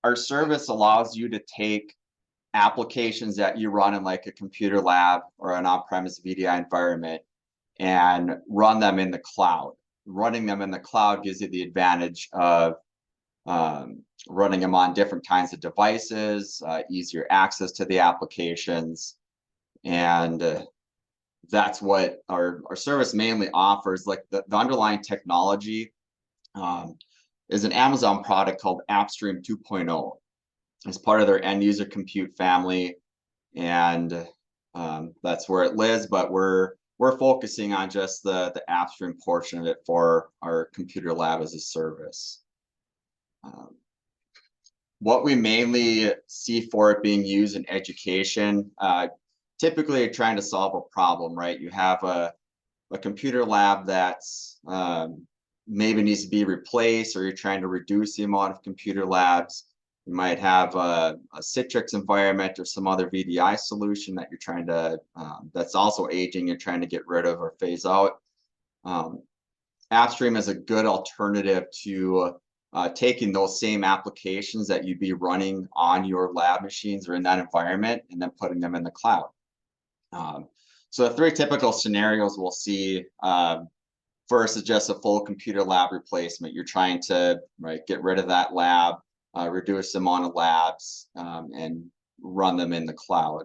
our service allows you to take applications that you run in like a computer lab or an on-premise VDI environment and run them in the cloud. Running them in the cloud gives you the advantage of running them on different kinds of devices, easier access to the applications, and that's what our service mainly offers. Like the underlying technology is an Amazon product called AppStream 2.0. It's part of their end user compute family, and that's where it lives. But we're focusing on just the AppStream portion of it for our computer lab as a service. What we mainly see for it being used in education, typically you're trying to solve a problem, right? You have a computer lab that's maybe needs to be replaced, or you're trying to reduce the amount of computer labs. You might have a Citrix environment or some other VDI solution that you're trying to, that's also aging, you're trying to get rid of or phase out. AppStream is a good alternative to taking those same applications that you'd be running on your lab machines or in that environment and then putting them in the cloud. So the three typical scenarios we'll see, first is just a full computer lab replacement. You're trying to get rid of that lab, reduce the amount of labs, and run them in the cloud.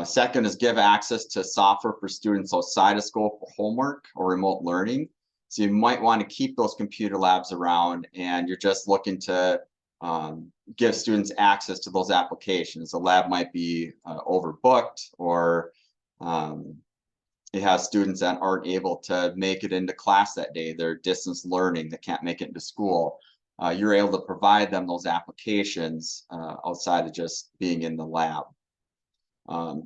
Second is give access to software for students outside of school for homework or remote learning. So you might want to keep those computer labs around, and you're just looking to give students access to those applications. The lab might be overbooked, or it has students that aren't able to make it into class that day. They're distance learning, they can't make it into school. You're able to provide them those applications outside of just being in the lab.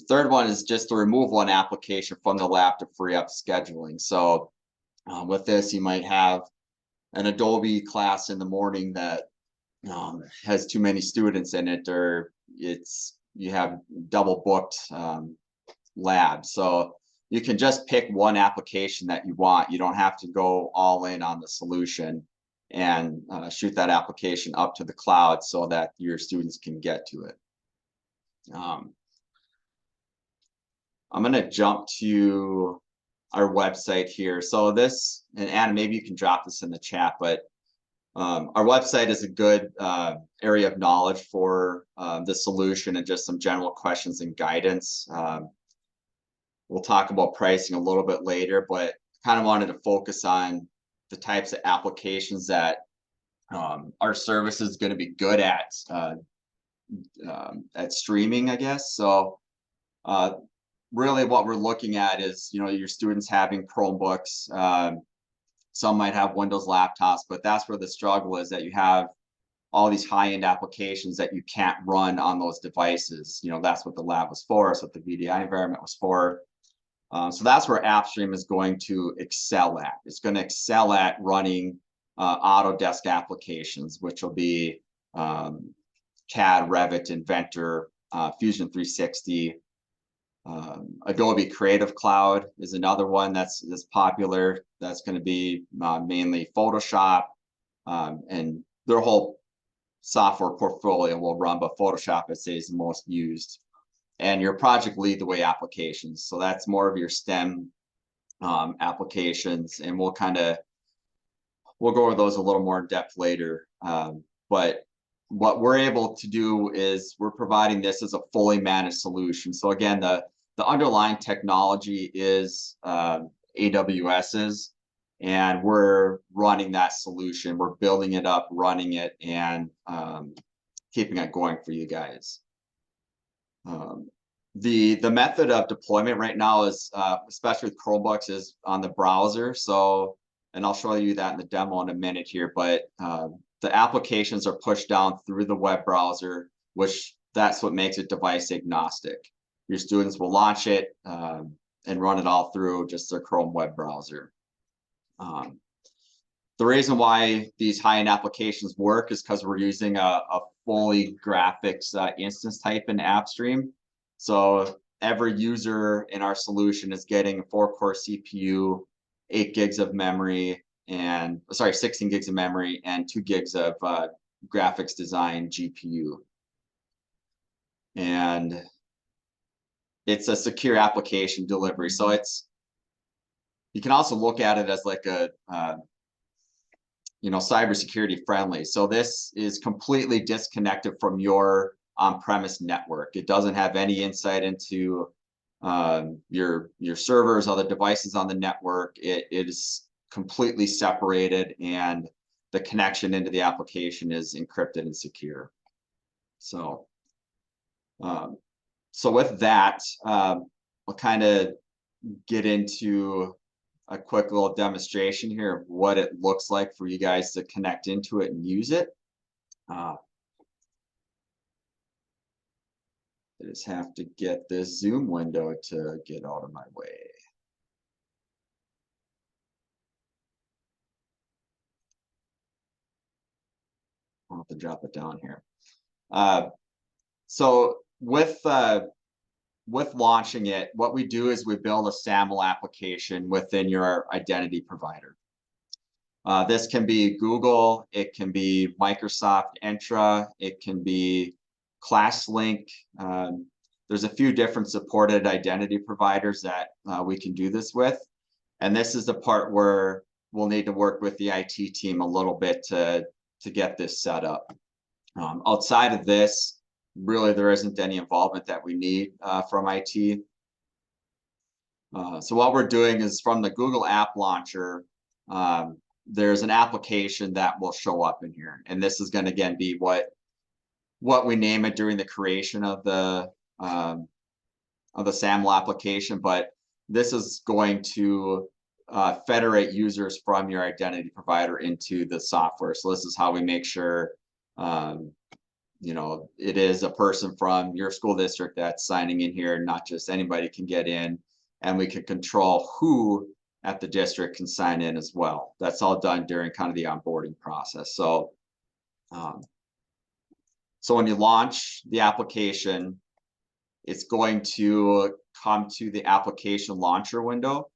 Third one is just to remove one application from the lab to free up scheduling. So with this, you might have an Adobe class in the morning that has too many students in it, or you have double booked labs. So you can just pick one application that you want. You don't have to go all in on the solution and shoot that application up to the cloud so that your students can get to it. I'm going to jump to our website here. So this, and Anna, maybe you can drop this in the chat, but our website is a good area of knowledge for the solution and just some general questions and guidance. We'll talk about pricing a little bit later, but kind of wanted to focus on the types of applications that our service is going to be good at streaming, I guess. So really what we're looking at is, your students having Chromebooks. Some might have Windows laptops, but that's where the struggle is, that you have all these high-end applications that you can't run on those devices. That's what the lab was for. That's what the VDI environment was for. So that's where AppStream is going to excel at. It's going to excel at running Autodesk applications, which will be CAD, Revit, Inventor, Fusion 360. Adobe Creative Cloud is another one that's popular. That's going to be mainly Photoshop, and their whole software portfolio will run, but Photoshop, I'd say, is the most used. And your project lead the way applications. So that's more of your STEM applications, and we'll go over those a little more in depth later. But what we're able to do is we're providing this as a fully managed solution. So again, the underlying technology is AWS's, and we're running that solution. We're building it up, running it, and keeping it going for you guys. The method of deployment right now is, especially with Chromebooks, is on the browser. So, and I'll show you that in the demo in a minute here, but the applications are pushed down through the web browser, which that's what makes it device agnostic. Your students will launch it and run it all through just their Chrome web browser. The reason why these high-end applications work is because we're using a fully graphics instance type in AppStream. So every user in our solution is getting a 4-core CPU, 8 gigs of memory, and 16 gigs of memory, and 2 gigs of graphics design GPU. And it's a secure application delivery. So you can also look at it as like a, cybersecurity friendly. So this is completely disconnected from your on-premise network. It doesn't have any insight into your servers, other devices on the network. It is completely separated, and the connection into the application is encrypted and secure. So, with that, we'll kind of get into a quick little demonstration here of what it looks like for you guys to connect into it and use it. I just have to get this Zoom window to get out of my way. I'll have to drop it down here. So with launching it, what we do is we build a SAML application within your identity provider. This can be Google, it can be Microsoft Entra, it can be ClassLink. There's a few different supported identity providers that we can do this with. And this is the part where we'll need to work with the IT team a little bit to get this set up. Outside of this, really there isn't any involvement that we need from IT. So what we're doing is from the Google App Launcher, there's an application that will show up in here. And this is going to, again, be what we name it during the creation of the SAML application. But this is going to federate users from your identity provider into the software. So this is how we make sure it is a person from your school district that's signing in here, not just anybody can get in, and we can control who at the district can sign in as well. That's all done during kind of the onboarding process. So, when you launch the application, it's going to come to the application launcher window.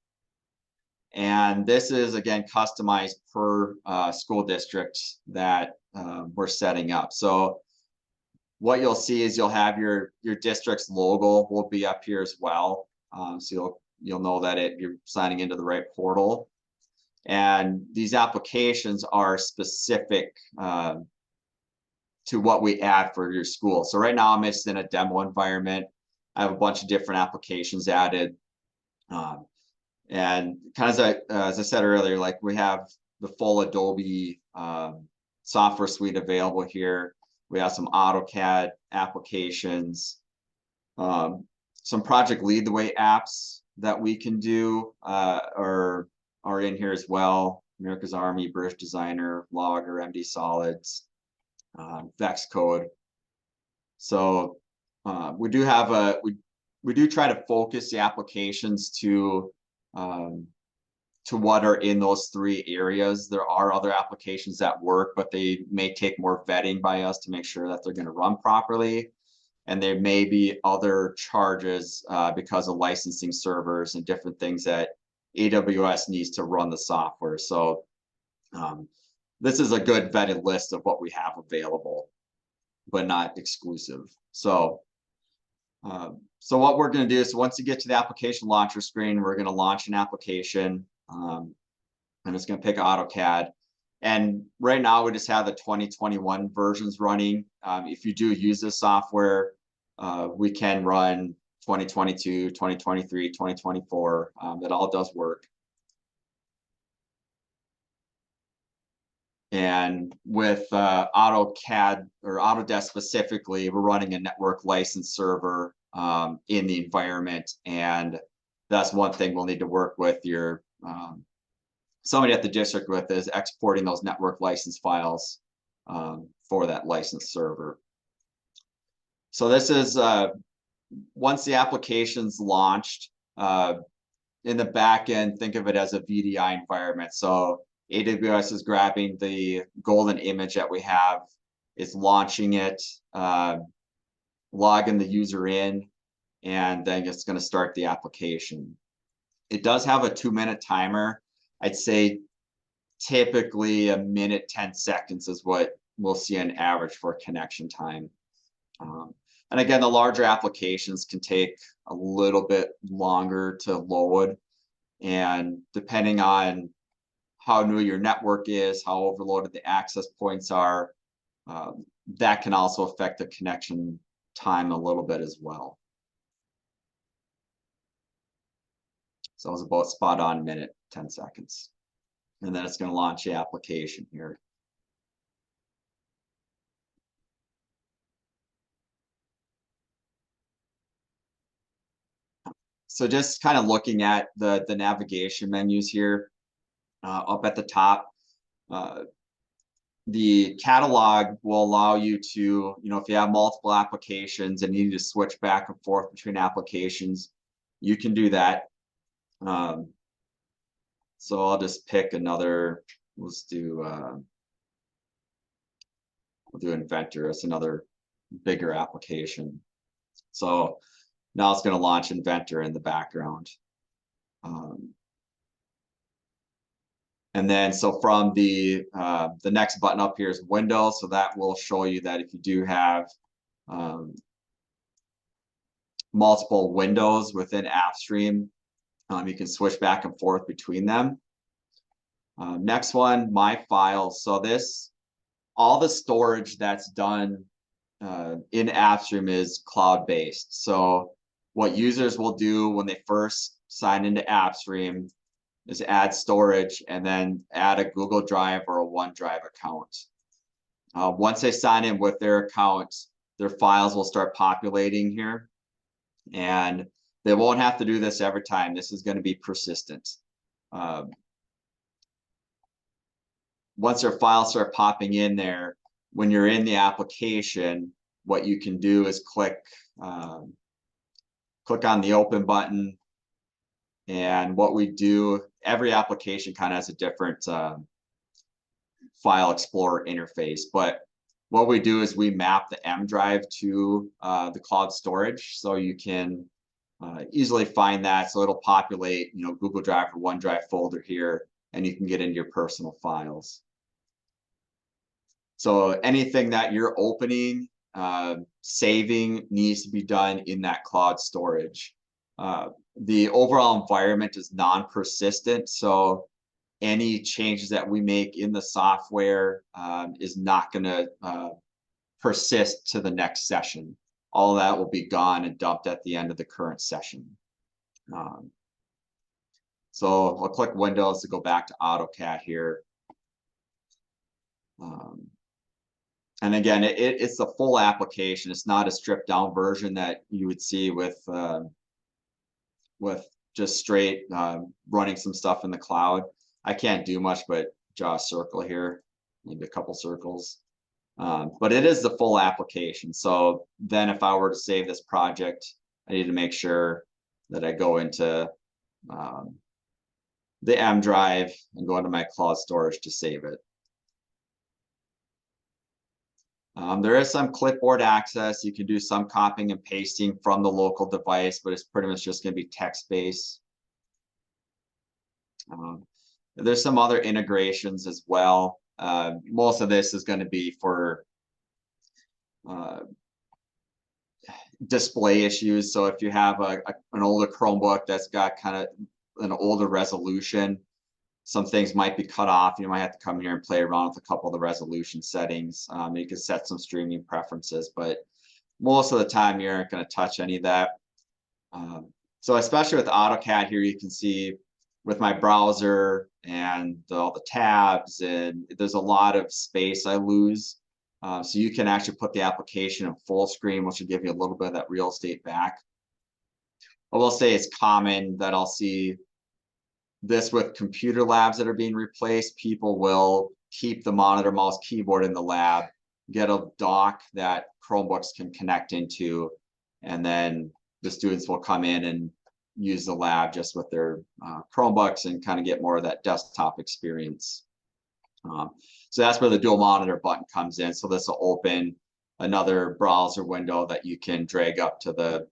And this is, again, customized per school district that we're setting up. So what you'll see is you'll have your district's logo will be up here as well. So you'll know that you're signing into the right portal. And these applications are specific to what we add for your school. So right now I'm just in a demo environment. I have a bunch of different applications added. And kind of as I said earlier, like we have the full Adobe software suite available here. We have some AutoCAD applications, some Project Lead the Way apps that we can do are in here as well. America's Army, British Designer, Logger, MD Solids, Vex Code. So we do have we do try to focus the applications to what are in those three areas. There are other applications that work, but they may take more vetting by us to make sure that they're going to run properly. And there may be other charges because of licensing servers and different things that AWS needs to run the software. So this is a good vetted list of what we have available, but not exclusive. So what we're going to do is once you get to the application launcher screen, we're going to launch an application. I'm just going to pick AutoCAD. And right now we just have the 2021 versions running. If you do use this software, we can run 2022, 2023, 2024. That all does work. And with AutoCAD or Autodesk specifically, we're running a network license server in the environment. And that's one thing we'll need to work with somebody at the district with, is exporting those network license files for that license server. So this is once the application's launched, in the back end, think of it as a VDI environment. So AWS is grabbing the golden image that we have, is launching it, logging the user in, and then it's going to start the application. It does have a 2-minute timer. I'd say typically a minute, 10 seconds is what we'll see an average for connection time. And again, the larger applications can take a little bit longer to load. And depending on how new your network is, how overloaded the access points are, that can also affect the connection time a little bit as well. So it was about spot on a minute, 10 seconds. And then it's going to launch the application here. So just kind of looking at the navigation menus here up at the top. The catalog will allow you to, if you have multiple applications and you need to switch back and forth between applications, you can do that. So I'll just pick another, we'll do Inventor. It's another bigger application. So now it's going to launch Inventor in the background. And then, so from the next button up here is Windows. So that will show you that if you do have multiple windows within AppStream, you can switch back and forth between them. Next one, My Files. So all the storage that's done in AppStream is cloud-based. So what users will do when they first sign into AppStream is add storage and then add a Google Drive or a OneDrive account. Once they sign in with their account, their files will start populating here. And they won't have to do this every time. This is going to be persistent. Once their files start popping in there, when you're in the application, what you can do is click on the open button. And what we do, every application kind of has a different file explorer interface. But what we do is we map the M drive to the cloud storage, so you can easily find that. So it'll populate, Google Drive or OneDrive folder here, and you can get into your personal files. So anything that you're opening, saving needs to be done in that cloud storage. The overall environment is non-persistent, so any changes that we make in the software is not going to persist to the next session. All that will be gone and dumped at the end of the current session. So I'll click Windows to go back to AutoCAD here. And again, it's the full application. It's not a stripped down version that you would see with just straight running some stuff in the cloud. I can't do much but draw a circle here, maybe a couple circles. But it is the full application. So then if I were to save this project, I need to make sure that I go into the M drive and go into my cloud storage to save it. There is some clipboard access. You can do some copying and pasting from the local device, but it's pretty much just going to be text-based. There's some other integrations as well. Most of this is going to be for display issues. So if you have an older Chromebook that's got kind of an older resolution, some things might be cut off. You might have to come here and play around with a couple of the resolution settings. You can set some streaming preferences, but most of the time you aren't going to touch any of that. So especially with AutoCAD here, you can see with my browser and all the tabs, and there's a lot of space I lose. So you can actually put the application in full screen, which will give you a little bit of that real estate back. I will say it's common that I'll see this with computer labs that are being replaced. People will keep the monitor, mouse, keyboard in the lab, get a dock that Chromebooks can connect into, and then the students will come in and use the lab just with their Chromebooks and kind of get more of that desktop experience. So that's where the dual monitor button comes in. So this will open another browser window that you can drag up to the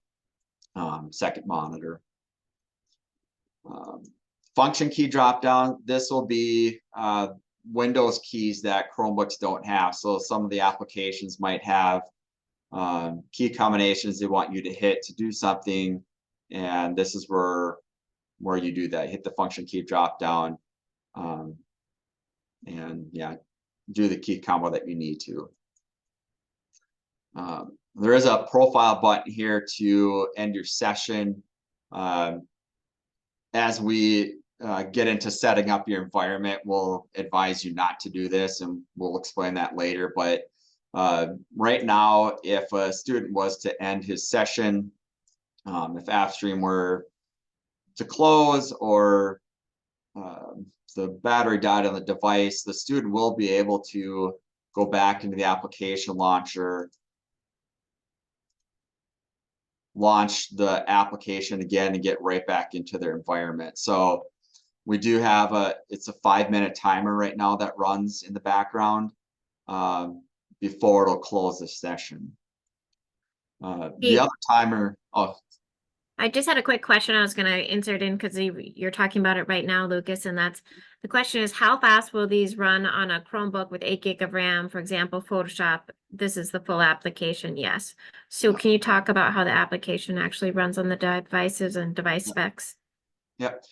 second monitor. Function key drop down. This will be Windows keys that Chromebooks don't have. So some of the applications might have key combinations they want you to hit to do something, and this is where you do that. Hit the function key drop down, and yeah, do the key combo that you need to. There is a profile button here to end your session. As we get into setting up your environment, we'll advise you not to do this, and we'll explain that later. But right now, if a student was to end his session, if AppStream were to close or the battery died on the device, the student will be able to go back into the application launcher, launch the application again, and get right back into their environment. So we do have it's a 5-minute timer right now that runs in the background before it'll close the session. The other timer, I just had a quick question I was going to insert in because you're talking about it right now, Lucas, and that's the question is how fast will these run on a Chromebook with 8 gig of RAM, for example, Photoshop? This is the full application, yes. So can you talk about how the application actually runs on the devices and device specs? Yep.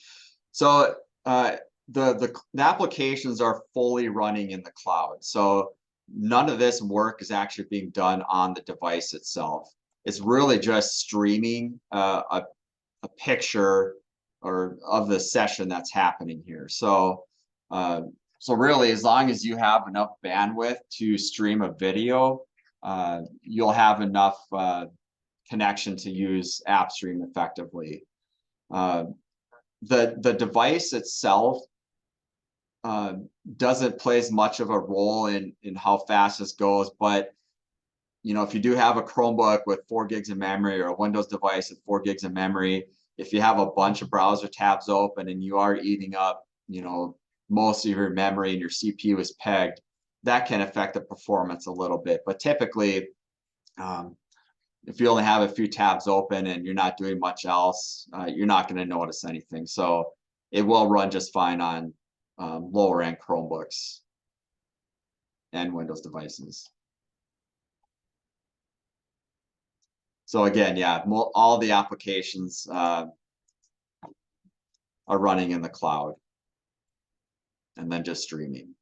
So the applications are fully running in the cloud. So none of this work is actually being done on the device itself. It's really just streaming a picture or of the session that's happening here. So so really, as long as you have enough bandwidth to stream a video, you'll have enough connection to use AppStream effectively. The device itself doesn't play as much of a role in how fast this goes, but if you do have a Chromebook with 4 gigs of memory or a Windows device with 4 gigs of memory, if you have a bunch of browser tabs open and you are eating up, most of your memory and your CPU is pegged, that can affect the performance a little bit. But typically, if you only have a few tabs open and you're not doing much else, you're not going to notice anything. So it will run just fine on lower end Chromebooks and Windows devices. So again, yeah, all the applications are running in the cloud and then just streaming.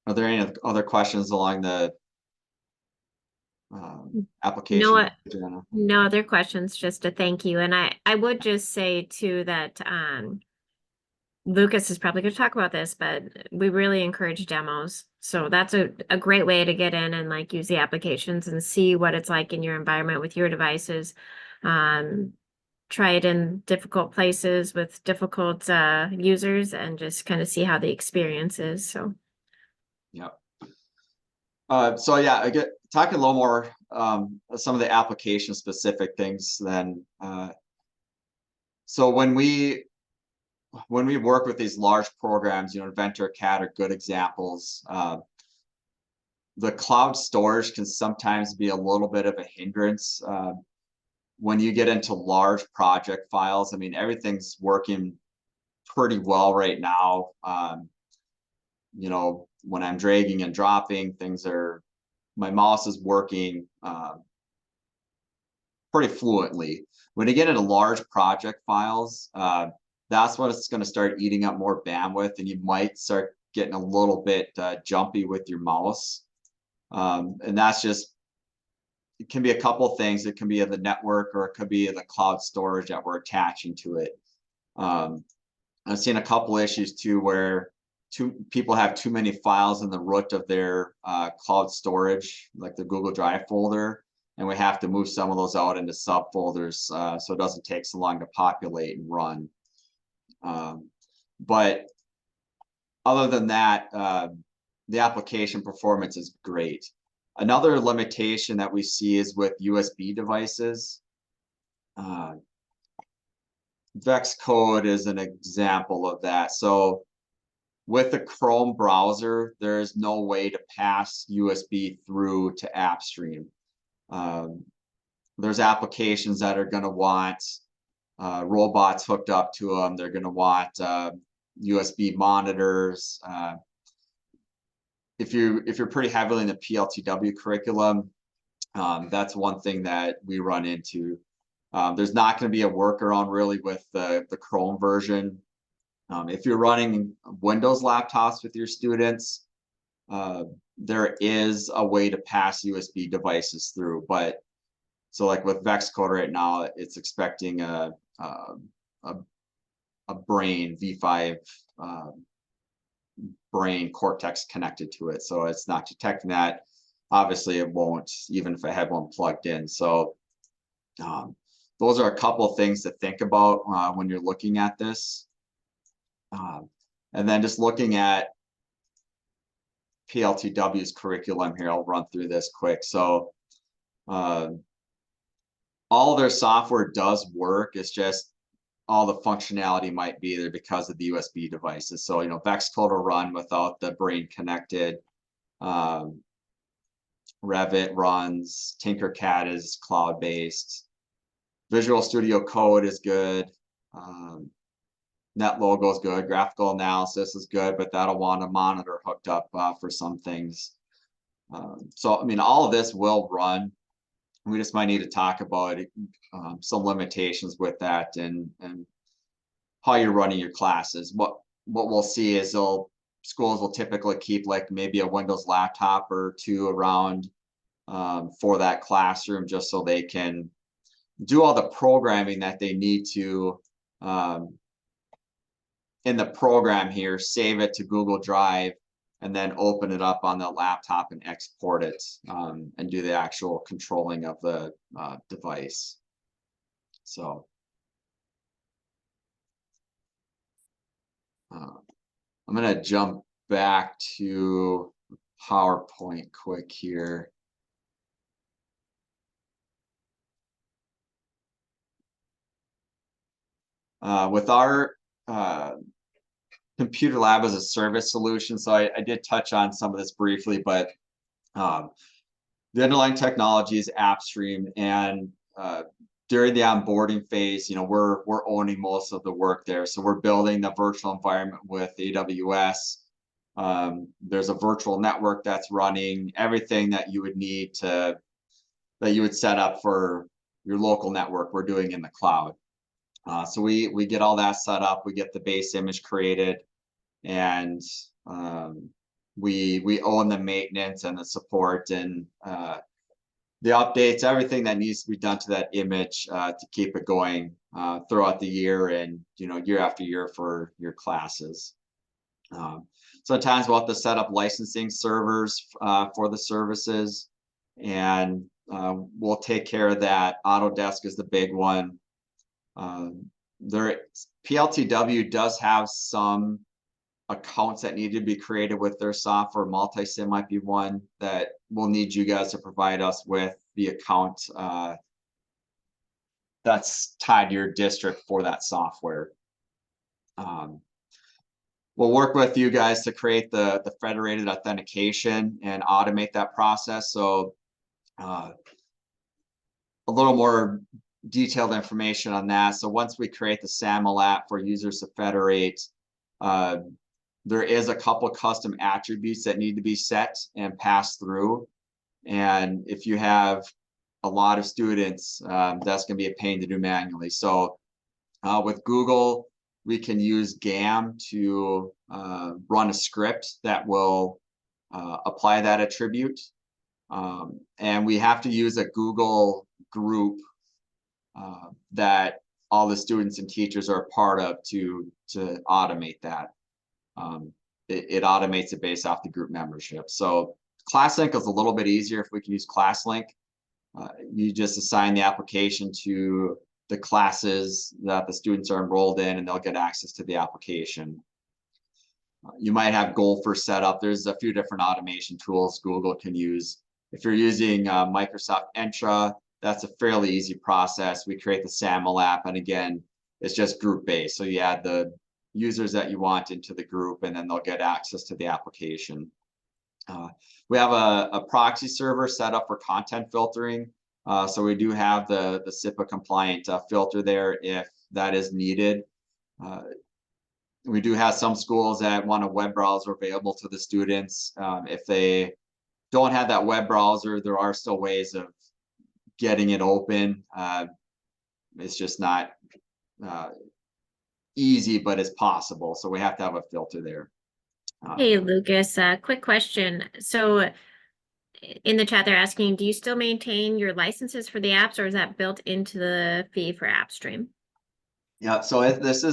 Are there any other questions along the application? No other questions, just a thank you. And I would just say too that Lucas is probably going to talk about this, but we really encourage demos. So that's a great way to get in and like use the applications and see what it's like in your environment with your devices. Try it in difficult places with difficult users and just kind of see how the experience is. So yeah. So yeah, I get talking a little more some of the application specific things then. So when we work with these large programs, Inventor, CAD are good examples. The cloud storage can sometimes be a little bit of a hindrance. When you get into large project files, I mean, everything's working pretty well right now. When I'm dragging and dropping, my mouse is working pretty fluently. When you get into large project files, that's when it's going to start eating up more bandwidth, and you might start getting a little bit jumpy with your mouse. And that's just, it can be a couple things. It can be the network, or it could be the cloud storage that we're attaching to it. I've seen a couple issues too, where people have too many files in the root of their cloud storage, like the Google Drive folder, and we have to move some of those out into subfolders so it doesn't take so long to populate and run. But other than that, the application performance is great. Another limitation that we see is with USB devices. VEX Code is an example of that. So with the Chrome browser, there is no way to pass USB through to AppStream. There's applications that are going to want robots hooked up to them. They're going to want USB monitors. If you're pretty heavily in the PLTW curriculum, that's one thing that we run into. There's not going to be a workaround really with the Chrome version. If you're running Windows laptops with your students, there is a way to pass USB devices through, but so like with VexCode right now, it's expecting a brain V5 brain Cortex connected to it, so it's not detecting that. Obviously, it won't, even if I had one plugged in. So those are a couple of things to think about when you're looking at this. And then just looking at PLTW's curriculum here, I'll run through this quick. So all their software does work. It's just all the functionality might be there because of the USB devices. So, VexCode will run without the brain connected. Revit runs. Tinkercad is cloud-based. Visual Studio Code is good. NetLogo is good. Graphical analysis is good, but that'll want a monitor hooked up for some things. So, all of this will run. We just might need to talk about some limitations with that and how you're running your classes. What we'll see is schools will typically keep like maybe a Windows laptop or two around for that classroom, just so they can do all the programming that they need to in the program here, save it to Google Drive, and then open it up on the laptop and export it and do the actual controlling of the device. So I'm going to jump back to PowerPoint quick here. With our computer lab as a service solution, so I did touch on some of this briefly, but the underlying technology is AppStream, and during the onboarding phase, we're owning most of the work there. So we're building the virtual environment with AWS. There's a virtual network that's running everything that you would need that you would set up for your local network. We're doing in the cloud. So we get all that set up. We get the base image created, and we own the maintenance and the support and the updates, everything that needs to be done to that image to keep it going throughout the year and year after year for your classes. Sometimes we'll have to set up licensing servers for the services, and we'll take care of that. Autodesk is the big one. PLTW does have some accounts that need to be created with their software. Multisim might be one that we'll need you guys to provide us with the account that's tied to your district for that software. We'll work with you guys to create the federated authentication and automate that process. So a little more detailed information on that. So once we create the SAML app for users to federate, there is a couple custom attributes that need to be set and passed through. And if you have a lot of students, that's going to be a pain to do manually. So with Google, we can use GAM to run a script that will apply that attribute. And we have to use a Google group that all the students and teachers are a part of to automate that. It automates it based off the group membership. So ClassLink is a little bit easier if we can use ClassLink. You just assign the application to the classes that the students are enrolled in, and they'll get access to the application. You might have Gopher set up. There's a few different automation tools Google can use. If you're using Microsoft Entra, that's a fairly easy process. We create the SAML app, and again, it's just group-based. So you add the users that you want into the group, and then they'll get access to the application. We have a proxy server set up for content filtering. So we do have the CIPA compliant filter there if that is needed. We do have some schools that want a web browser available to the students. If they don't have that web browser, there are still ways of getting it open. It's just not easy, but it's possible. So we have to have a filter there. Hey, Lucas, quick question. So in the chat, they're asking, do you still maintain your licenses for the apps, or is that built into the fee for AppStream? Yeah, so it's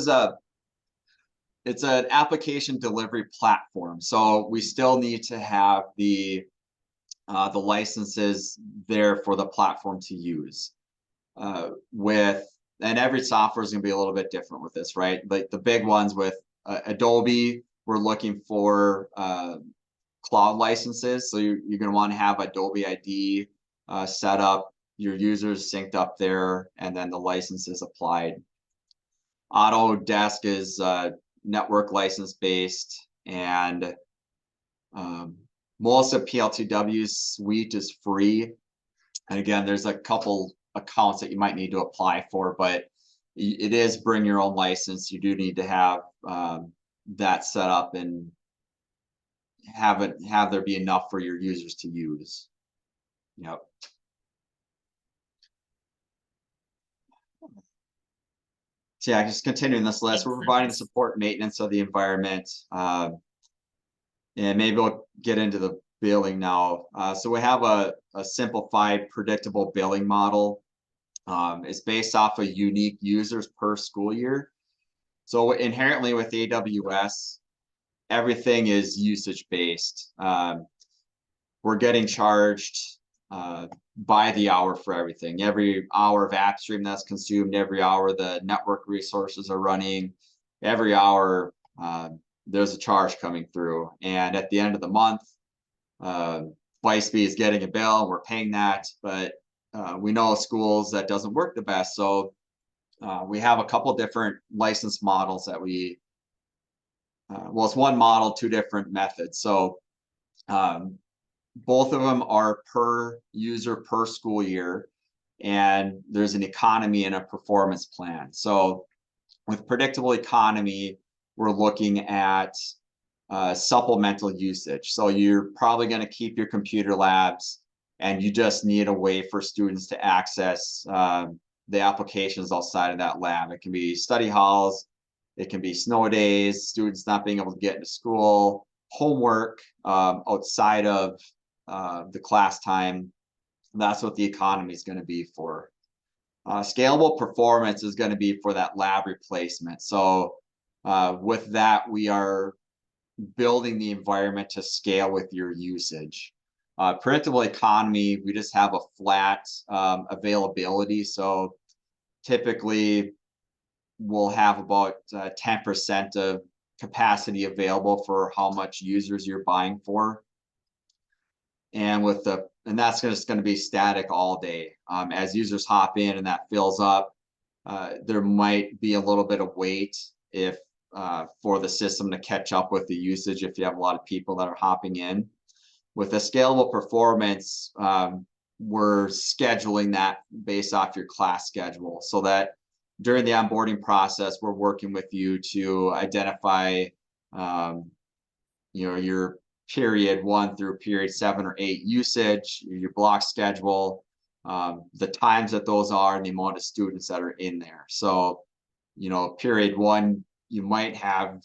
an application delivery platform. So we still need to have the licenses there for the platform to use. And every software is going to be a little bit different with this, right? Like the big ones with Adobe, we're looking for cloud licenses. So you're going to want to have Adobe ID set up, your users synced up there, and then the licenses applied. Autodesk is network license based, and most of PLTW's suite is free. And again, there's a couple accounts that you might need to apply for, but it is bring your own license. You do need to have that set up and have there be enough for your users to use. Yep. So yeah, just continuing this list, we're providing the support and maintenance of the environment. And maybe we'll get into the billing now. So we have a simplified, predictable billing model. It's based off of unique users per school year. So inherently with AWS, everything is usage based. We're getting charged by the hour for everything. Every hour of AppStream that's consumed, every hour the network resources are running, every hour there's a charge coming through. And at the end of the month, Viceby is getting a bill and we're paying that. But we know schools that doesn't work the best. So we have a couple different license models that we, well, it's one model, two different methods. So both of them are per user per school year, and there's an economy and a performance plan. So with predictable economy, we're looking at supplemental usage. So you're probably going to keep your computer labs, and you just need a way for students to access the applications outside of that lab. It can be study halls, it can be snow days, students not being able to get into school, homework outside of the class time. That's what the economy is going to be for. Scalable performance is going to be for that lab replacement. So with that, we are building the environment to scale with your usage. Predictable economy, we just have a flat availability. So typically we'll have about 10% of capacity available for how much users you're buying for. And that's just going to be static all day. As users hop in and that fills up, there might be a little bit of wait if for the system to catch up with the usage if you have a lot of people that are hopping in. With a scalable performance, we're scheduling that based off your class schedule, so that during the onboarding process, we're working with you to identify your period 1 through period 7 or 8 usage, your block schedule, the times that those are, and the amount of students that are in there. So, period 1, you might have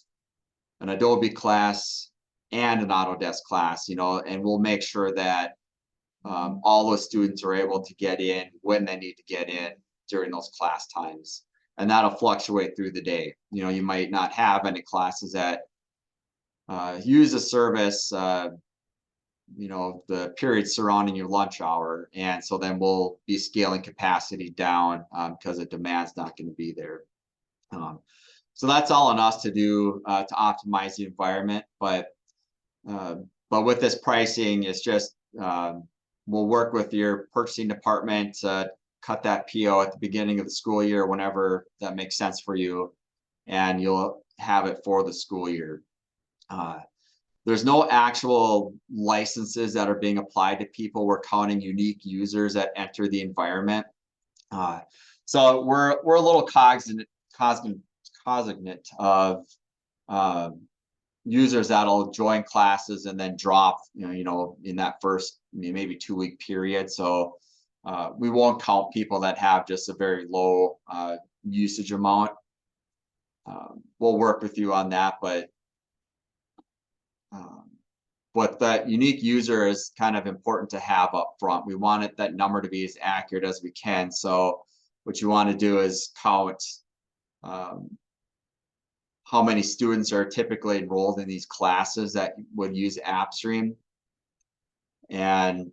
an Adobe class and an Autodesk class, and we'll make sure that all the students are able to get in when they need to get in during those class times. And that'll fluctuate through the day. You might not have any classes that use a service, the period surrounding your lunch hour. And so then we'll be scaling capacity down because the demand's not going to be there. So that's all on us to do to optimize the environment. But with this pricing, it's just we'll work with your purchasing department to cut that PO at the beginning of the school year, whenever that makes sense for you, and you'll have it for the school year. There's no actual licenses that are being applied to people. We're counting unique users that enter the environment. So we're a little cogs cognate of users that'll join classes and then drop, in that first maybe 2-week period. So we won't count people that have just a very low usage amount. We'll work with you on that, but that unique user is kind of important to have up front. We want that number to be as accurate as we can. So what you want to do is count how many students are typically enrolled in these classes that would use AppStream. And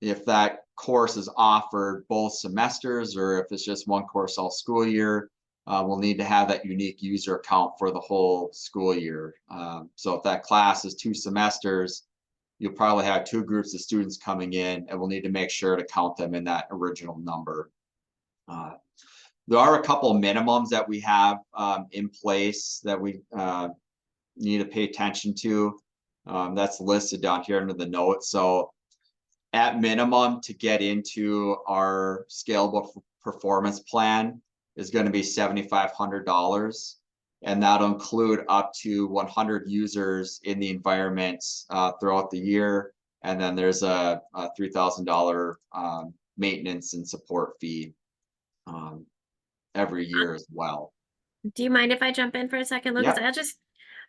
if that course is offered both semesters, or if it's just one course all school year, we'll need to have that unique user account for the whole school year. So if that class is 2 semesters, you'll probably have 2 groups of students coming in, and we'll need to make sure to count them in that original number. There are a couple of minimums that we have in place that we need to pay attention to. That's listed down here under the notes. So at minimum, to get into our scalable performance plan is going to be $7,500. And that'll include up to 100 users in the environment throughout the year. And then there's a $3,000 maintenance and support fee every year as well. Do you mind if I jump in for a second, Lucas? Yeah.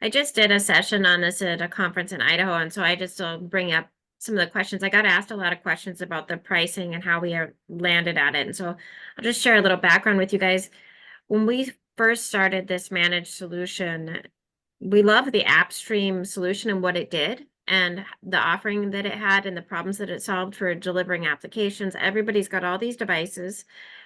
I just did a session on this at a conference in Idaho, and so I just will bring up some of the questions. I got asked a lot of questions about the pricing and how we are landed at it. And so I'll just share a little background with you guys. When we first started this managed solution, we loved the AppStream solution and what it did, and the offering that it had and the problems that it solved for delivering applications. Everybody's got all these devices,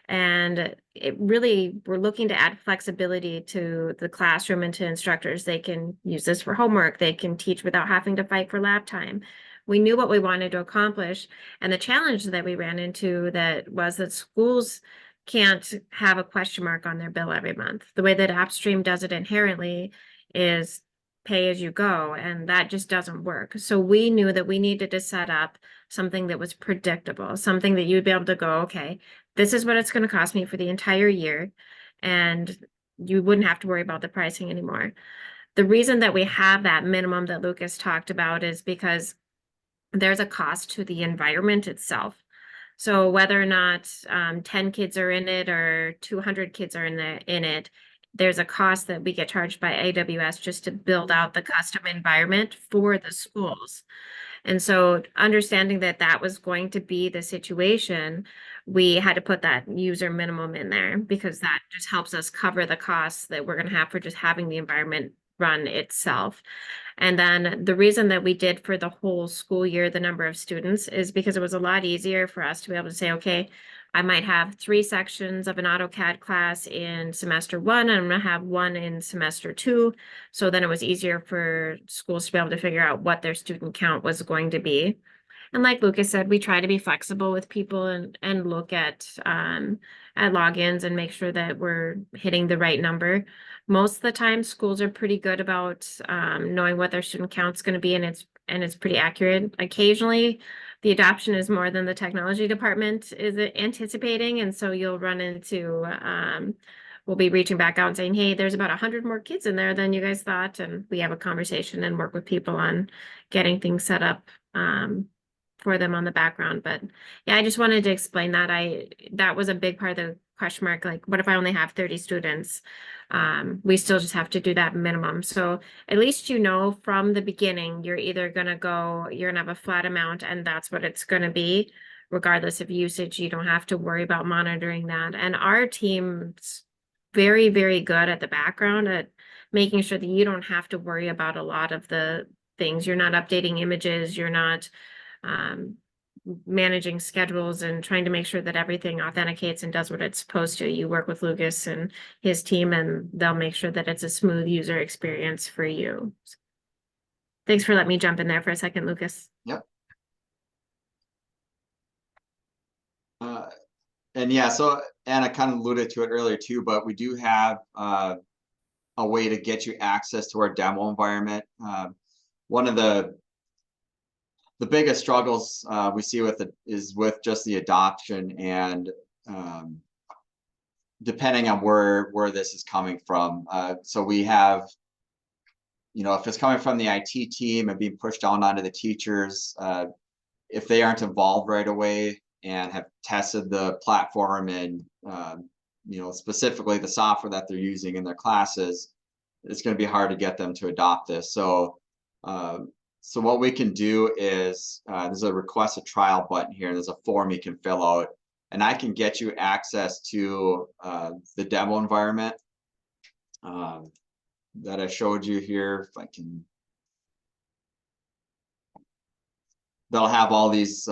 and it really, we're looking to add flexibility to the classroom and to instructors. They can use this for homework. They can teach without having to fight for lab time. We knew what we wanted to accomplish, and the challenge that we ran into was that schools can't have a question mark on their bill every month. The way that AppStream does it inherently is pay as you go, and that just doesn't work. So we knew that we needed to set up something that was predictable, something that you'd be able to go, okay, this is what it's going to cost me for the entire year, and you wouldn't have to worry about the pricing anymore. The reason that we have that minimum that Lucas talked about is because there's a cost to the environment itself. So whether or not 10 kids are in it or 200 kids are in it, there's a cost that we get charged by AWS just to build out the custom environment for the schools. And so understanding that that was going to be the situation, we had to put that user minimum in there because that just helps us cover the costs that we're going to have for just having the environment run itself. And then the reason that we did for the whole school year, the number of students, is because it was a lot easier for us to be able to say, okay, I might have 3 sections of an AutoCAD class in semester 1, and I'm going to have 1 in semester 2. So then it was easier for schools to be able to figure out what their student count was going to be. And like Lucas said, we try to be flexible with people and look at logins and make sure that we're hitting the right number. Most of the time, schools are pretty good about knowing what their student count's going to be, and it's pretty accurate. Occasionally, the adoption is more than the technology department is anticipating, and so you'll run into we'll be reaching back out and saying, hey, there's about 100 more kids in there than you guys thought, and we have a conversation and work with people on getting things set up for them on the background. But yeah, I just wanted to explain that. That was a big part of the question mark. Like, what if I only have 30 students? We still just have to do that minimum. So at least you know from the beginning, you're either going to have a flat amount, and that's what it's going to be, regardless of usage. You don't have to worry about monitoring that. And our team's very, very good at the background at making sure that you don't have to worry about a lot of the things. You're not updating images. You're not managing schedules and trying to make sure that everything authenticates and does what it's supposed to. You work with Lucas and his team, and they'll make sure that it's a smooth user experience for you. Thanks for letting me jump in there for a second, Lucas. Yep. And yeah, so Anna kind of alluded to it earlier too, but we do have a way to get you access to our demo environment. One of the biggest struggles we see with it is with just the adoption and depending on where this is coming from. So we have, if it's coming from the IT team and being pushed down onto the teachers, if they aren't involved right away and have tested the platform and, specifically the software that they're using in their classes, it's going to be hard to get them to adopt this. So, so what we can do is, there's a request a trial button here. There's a form you can fill out, and I can get you access to the demo environment that I showed you here. If I can, they'll have all these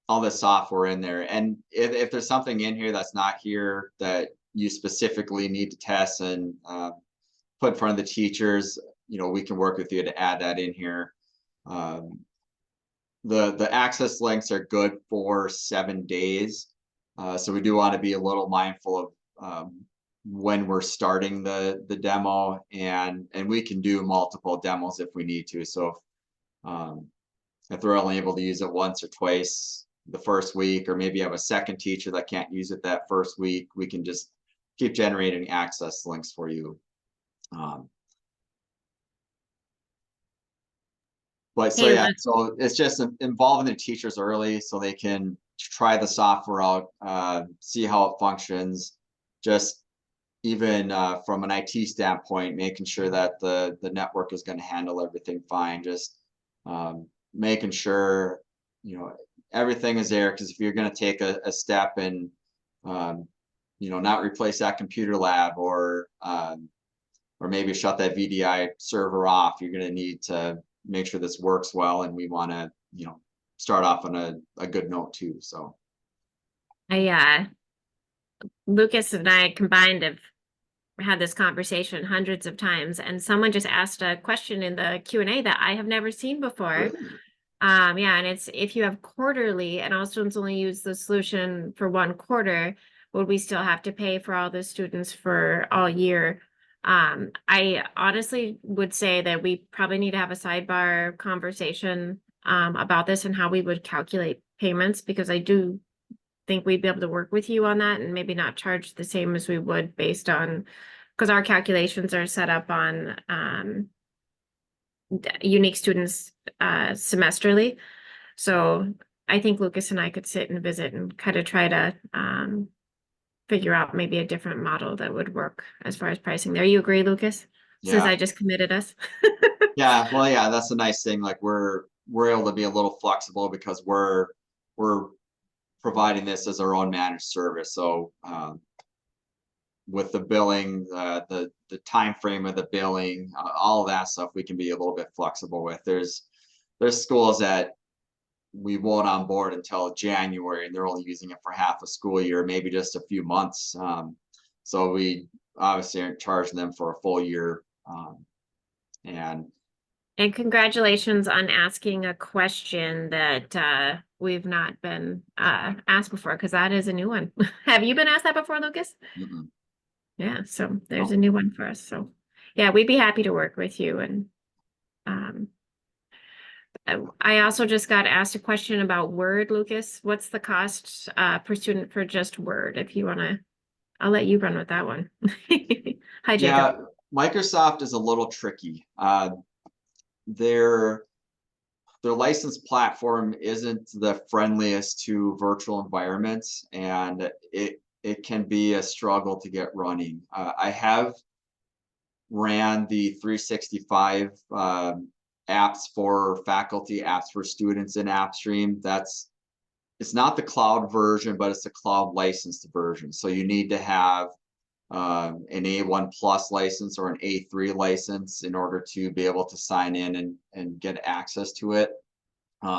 all this software in there. And if there's something in here that's not here that you specifically need to test and put in front of the teachers, we can work with you to add that in here. The access links are good for 7 days. So we do want to be a little mindful of when we're starting the demo, and we can do multiple demos if we need to. So if they're only able to use it once or twice the first week, or maybe have a second teacher that can't use it that first week, we can just keep generating access links for you. But so yeah, so it's just involving the teachers early so they can try the software out, see how it functions. Just even from an IT standpoint, making sure that the network is going to handle everything fine. Just making sure everything is there, because if you're going to take a step and not replace that computer lab, or maybe shut that VDI server off, you're going to need to make sure this works well, and we want to start off on a good note too. So Lucas and I combined have had this conversation hundreds of times, and someone just asked a question in the Q&A that I have never seen before. And it's, if you have quarterly and all students only use the solution for 1 quarter, would we still have to pay for all the students for all year? I honestly would say that we probably need to have a sidebar conversation about this and how we would calculate payments, because I do think we'd be able to work with you on that and maybe not charge the same as we would based on, because our calculations are set up on unique students semesterly. So I think Lucas and I could sit and visit and kind of try to figure out maybe a different model that would work as far as pricing there. You agree, Lucas? Since I just committed us. Yeah, well, yeah, that's a nice thing. Like we're able to be a little flexible because we're providing this as our own managed service. So with the billing, the time frame of the billing, all of that stuff, we can be a little bit flexible with. There's schools that we won't onboard until January, and they're only using it for half a school year, maybe just a few months. So we obviously aren't charging them for a full year. And congratulations on asking a question that we've not been asked before, because that is a new one. Have you been asked that before, Lucas? Mm-mm. Yeah, so there's a new one for us. So yeah, we'd be happy to work with you. And I also just got asked a question about Word, Lucas. What's the cost per student for just Word? If you want to, I'll let you run with that one. Hi, Jacob. Yeah, Microsoft is a little tricky. Their licensed platform isn't the friendliest to virtual environments, and it can be a struggle to get running. I have ran the 365 apps for faculty, apps for students in AppStream. It's not the cloud version, but it's the cloud licensed version. So you need to have an A1 plus license or an A3 license in order to be able to sign in and get access to it.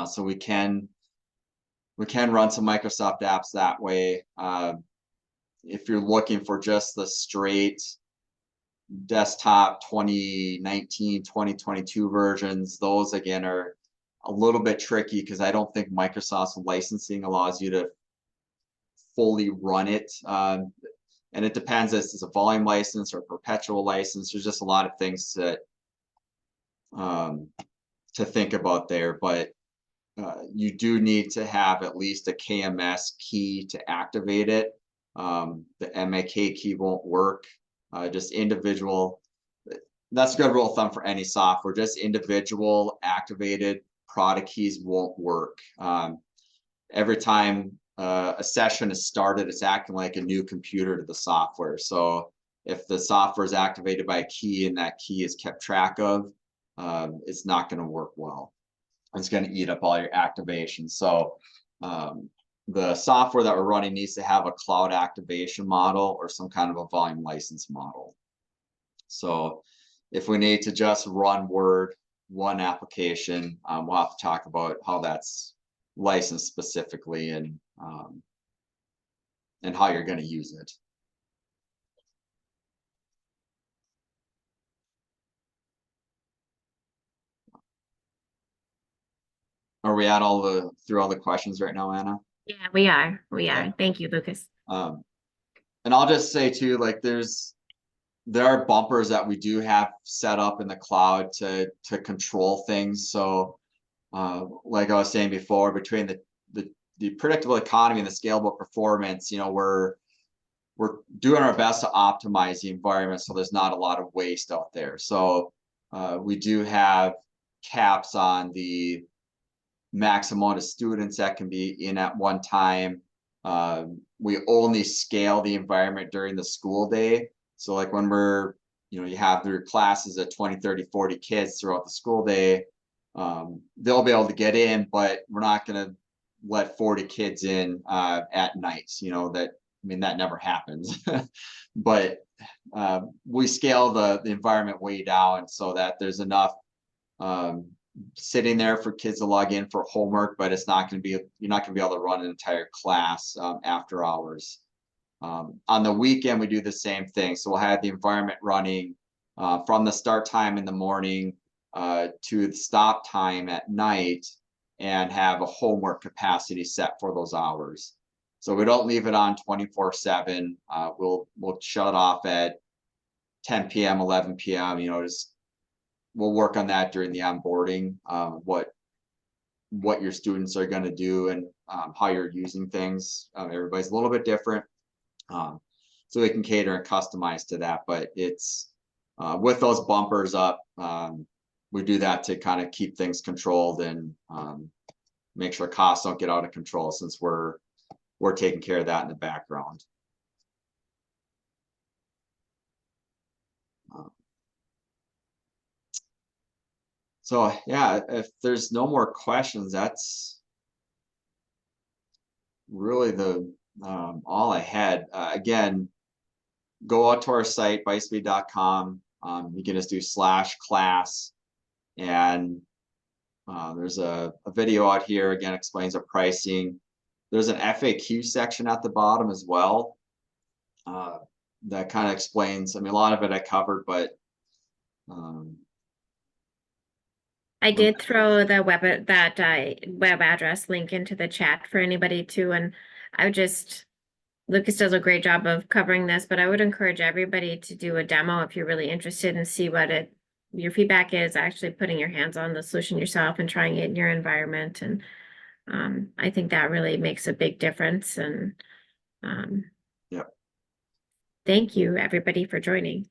So we can run some Microsoft apps that way. If you're looking for just the straight desktop 2019, 2022 versions, those again are a little bit tricky because I don't think Microsoft's licensing allows you to fully run it. And it depends if it's a volume license or perpetual license. There's just a lot of things to think about there, but you do need to have at least a KMS key to activate it. The MAK key won't work. Just individual. That's a good rule of thumb for any software. Just individual activated product keys won't work. Every time a session is started, it's acting like a new computer to the software. So if the software is activated by a key and that key is kept track of, it's not going to work well. It's going to eat up all your activations. So the software that we're running needs to have a cloud activation model or some kind of a volume license model. So if we need to just run Word, one application, we'll have to talk about how that's licensed specifically and how you're going to use it. Are we at through all the questions right now, Anna? Yeah, we are. We are. Yeah. Thank you, Lucas. And I'll just say too, like there are bumpers that we do have set up in the cloud to control things. So like I was saying before, between the predictable economy and the scalable performance, we're doing our best to optimize the environment so there's not a lot of waste out there. So we do have caps on the max amount of students that can be in at one time. We only scale the environment during the school day. So like when we're, you have their classes at 20, 30, 40 kids throughout the school day, they'll be able to get in, but we're not going to let 40 kids in at nights, that never happens. But we scale the environment way down so that there's enough sitting there for kids to log in for homework, but it's not going to be, you're not going to be able to run an entire class after hours. On the weekend, we do the same thing. So we'll have the environment running from the start time in the morning to the stop time at night and have a homework capacity set for those hours. So we don't leave it on 24/7. We'll shut it off at 10 p.m., 11 p.m. We'll work on that during the onboarding, what your students are going to do and how you're using things. Everybody's a little bit different. So we can cater and customize to that, but it's with those bumpers up, we do that to kind of keep things controlled and make sure costs don't get out of control, since we're taking care of that in the background. So yeah, if there's no more questions, that's really all I had. Again, go out to our site, byspeed.com. You can just do /class, and there's a video out here, again, explains the pricing. There's an FAQ section at the bottom as well that kind of explains, a lot of it I covered, but I did throw the web address link into the chat for anybody too, and Lucas does a great job of covering this, but I would encourage everybody to do a demo if you're really interested and see what your feedback is, actually putting your hands on the solution yourself and trying it in your environment. And I think that really makes a big difference. And yep. Thank you, everybody, for joining.